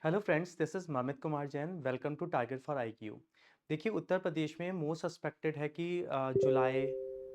Hello friends, this is Mamit Kumar Jain. Welcome to target for IQ. देखिए, उत्तर प्रदेश में most suspected है कि जुलाई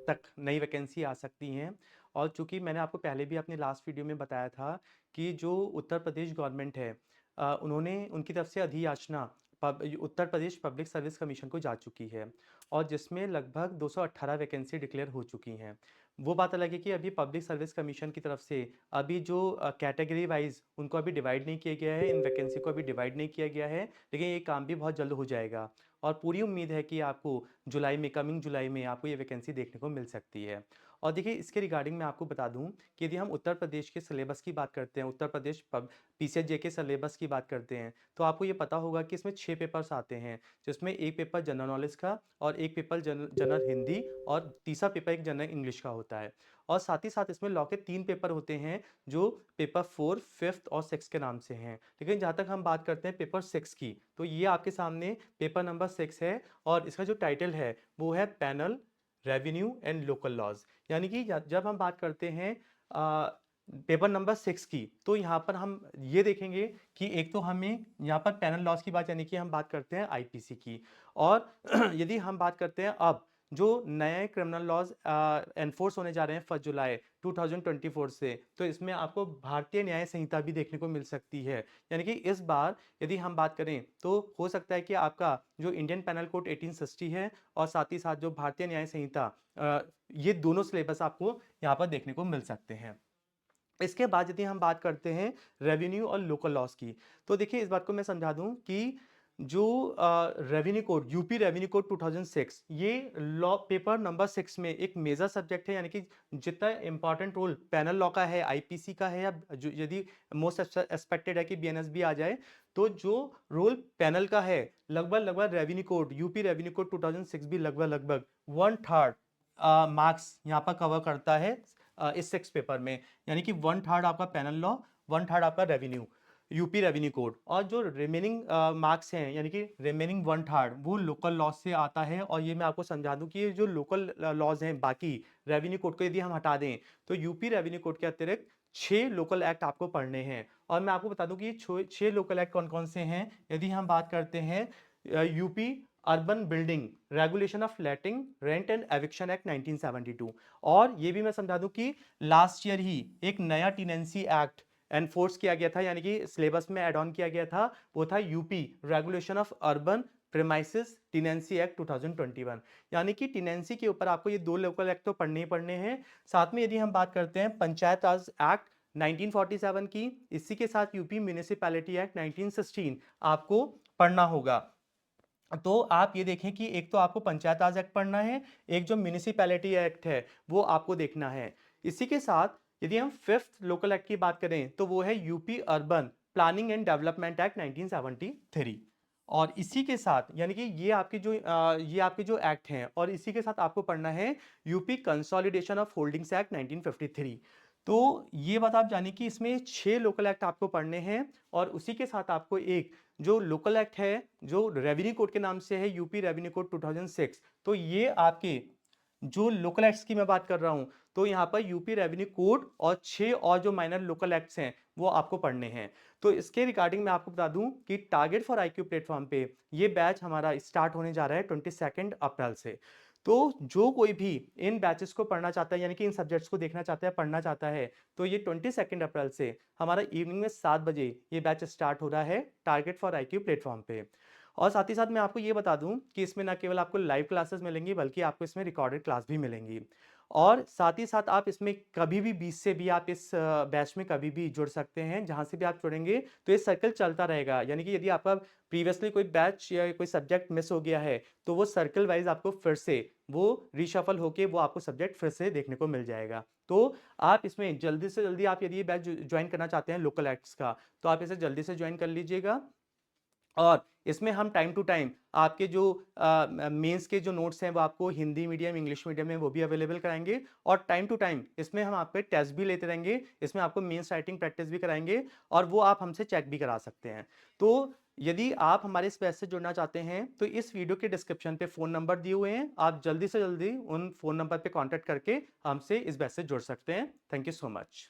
तक नई वैकेंसी आ सकती हैं। और चूंकि मैंने आपको पहले भी अपने लास्ट वीडियो में बताया था कि जो उत्तर प्रदेश गवर्नमेंट है, उन्होंने उनकी तरफ से अधियाचना Uttar Pradesh public service commission को जा चुकी है और जिसमें लगभग 218 वैकेंसी डिक्लेयर हो चुकी हैं। वो बात अलग है कि अभी पब्लिक सर्विस कमीशन की तरफ से अभी जो कैटेगरी वाइज उनको अभी डिवाइड नहीं किया गया है, इन वैकेंसी को अभी डिवाइड नहीं किया गया है, लेकिन ये काम भी बहुत जल्द हो जाएगा। और पूरी उम्मीद है कि आपको जुलाई में, कमिंग जुलाई में आपको ये वैकेंसी देखने को मिल सकती है। और देखिए, इसके रिगार्डिंग मैं आपको बता दूं कि यदि हम उत्तर प्रदेश के सिलेबस की बात करते हैं, उत्तर प्रदेश पीसीएसजे के सिलेबस की बात करते हैं, तो आपको ये पता होगा कि इसमें 6 पेपर्स आते हैं, जिसमें एक पेपर जनरल नॉलेज का और एक पेपर जनरल हिंदी और तीसरा पेपर एक जनरल इंग्लिश का होता है। और साथ ही साथ इसमें लॉ के 3 पेपर होते हैं, जो पेपर 4, 5th और 6 के नाम से हैं। लेकिन जहाँ तक हम बात करते हैं पेपर 6 की, तो ये आपके सामने पेपर नंबर 6 है और इसका जो टाइटल है वो है panel revenue and local laws. यानी कि जब हम बात करते हैं पेपर नंबर 6 की, तो यहाँ पर हम ये देखेंगे कि एक तो हमें यहाँ पर पैनल लॉज की बात, यानी कि हम बात करते हैं आईपीसी की। और यदि हम बात करते हैं अब जो नए क्रिमिनल लॉज एनफोर्स होने जा रहे हैं 1 जुलाई 2024 से, तो इसमें आपको भारतीय न्याय संहिता भी देखने को मिल सकती है। यानी कि इस बार यदि हम बात करें तो हो सकता है कि आपका जो इंडियन पैनल कोड 1860 है और साथ ही साथ जो भारतीय न्याय संहिता, ये दोनों सिलेबस आपको यहाँ पर देखने को मिल सकते हैं। इसके बाद यदि हम बात करते हैं रेवेन्यू और लोकल लॉस की, तो देखिए इस बात को मैं समझा दूं कि जो revenue code, UP revenue code 2006, ये लॉ पेपर नंबर 6 में एक मेजर सब्जेक्ट है। यानी कि जितना इंपॉर्टेंट रोल पैनल लॉ का है, आईपीसी का है, या यदि मोस्ट एक्सपेक्टेड है कि बीएनएसबी आ जाए, तो जो रोल पैनल का है, लगभग लगभग revenue code, UP revenue code 2006 भी लगभग लगभग 1/3 मार्क्स यहाँ पर कवर करता है इस 6 पेपर में। यानी कि 1/3 आपका पैनल लॉ, 1/3 आपका रेवेन्यू, यूपी रेवेन्यू कोड, और जो रिमेनिंग मार्क्स हैं, यानी कि रिमेनिंग 1/3 वो लोकल लॉज से आता है। और ये मैं आपको समझा दूं कि ये जो लोकल लॉज हैं, बाकी रेवेन्यू कोड को यदि हम हटा दें, तो यूपी रेवेन्यू कोड के अतिरिक्त 6 लोकल एक्ट आपको पढ़ने हैं। और मैं आपको बता दूं कि ये 6 लोकल एक्ट कौन कौन से हैं। यदि हम बात करते हैं UP urban building regulation of letting rent and eviction act 1972। और ये भी मैं समझा दूं कि लास्ट ईयर ही एक नया टीनेंसी एक्ट एनफोर्स किया गया था, यानी कि सिलेबस में एड ऑन किया गया था, वो था UP regulation of urban premises tenancy act 2021। यानी कि टीनेंसी के ऊपर आपको ये 2 लोकल एक्ट तो पढ़ने ही पढ़ने हैं। साथ में यदि हम बात करते हैं पंचायत राज एक्ट 1947 की, इसी के साथ यूपी म्यूनिसिपैलिटी एक्ट 1916 आपको पढ़ना होगा। तो आप ये देखें कि एक तो आपको पंचायत राज एक्ट पढ़ना है, एक जो म्यूनिसिपैलिटी एक्ट है वो आपको देखना है। इसी के साथ यदि हम 5th लोकल एक्ट की बात करें, तो वो है UP urban planning and development act 1973। और इसी के साथ, यानी कि ये आपके जो एक्ट हैं, और इसी के साथ आपको पढ़ना है UP consolidation of holdings act 1953। तो ये बात आप जानिए कि इसमें 6 लोकल एक्ट आपको पढ़ने हैं। और उसी के साथ आपको एक जो लोकल एक्ट है, जो रेवेन्यू कोड के नाम से है, यूपी रेवेन्यू कोड 2006, तो ये आपके जो लोकल एक्ट्स की मैं बात कर रहा हूं, तो यहां पर यूपी रेवेन्यू कोड और 6 और जो माइनर लोकल एक्ट्स हैं वो आपको पढ़ने हैं। तो इसके रिगार्डिंग मैं आपको बता दूं कि टारगेट फॉर आईक्यू प्लेटफॉर्म पे ये बैच हमारा स्टार्ट होने जा रहा है 22 अप्रैल से। तो जो कोई भी इन बैचेस को पढ़ना चाहता है, यानी कि इन सब्जेक्ट्स को देखना चाहता है, पढ़ना चाहता है, तो ये 22 अप्रैल से हमारा इवनिंग में 7 बजे ये बैच स्टार्ट हो रहा है टारगेट फॉर आईक्यू प्लेटफॉर्म पे। और साथ ही साथ मैं आपको ये बता दूं कि इसमें ना केवल आपको लाइव क्लासेस मिलेंगी, बल्कि आपको इसमें रिकॉर्डेड क्लास भी मिलेंगी। और साथ ही साथ आप इसमें कभी भी बीच से भी आप इस बैच में कभी भी जुड़ सकते हैं। जहां से भी आप जुड़ेंगे तो ये सर्कल चलता रहेगा। यानी कि यदि आपका प्रीवियसली कोई बैच या कोई सब्जेक्ट मिस हो गया है, तो वो सर्कल वाइज आपको फिर से वो रिशफल होके वो आपको सब्जेक्ट फिर से देखने को मिल जाएगा। तो आप इसमें जल्दी से जल्दी, आप यदि ये बैच ज्वाइन करना चाहते हैं लोकल एक्ट्स का, तो आप इसे जल्दी से ज्वाइन कर लीजिएगा। और इसमें हम टाइम टू टाइम आपके जो मेंस के जो नोट्स हैं वो आपको हिंदी मीडियम, इंग्लिश मीडियम में वो भी अवेलेबल कराएंगे। और टाइम टू टाइम इसमें हम आपके टेस्ट भी लेते रहेंगे, इसमें आपको मेंस राइटिंग प्रैक्टिस भी कराएंगे, और वो आप हमसे चेक भी करा सकते हैं। तो यदि आप हमारे इस बैच से जुड़ना चाहते हैं, तो इस वीडियो के डिस्क्रिप्शन पे फ़ोन नंबर दिए हुए हैं, आप जल्दी से जल्दी उन फ़ोन नंबर पे कॉन्टैक्ट करके हमसे इस बैच से जुड़ सकते हैं। Thank you so much.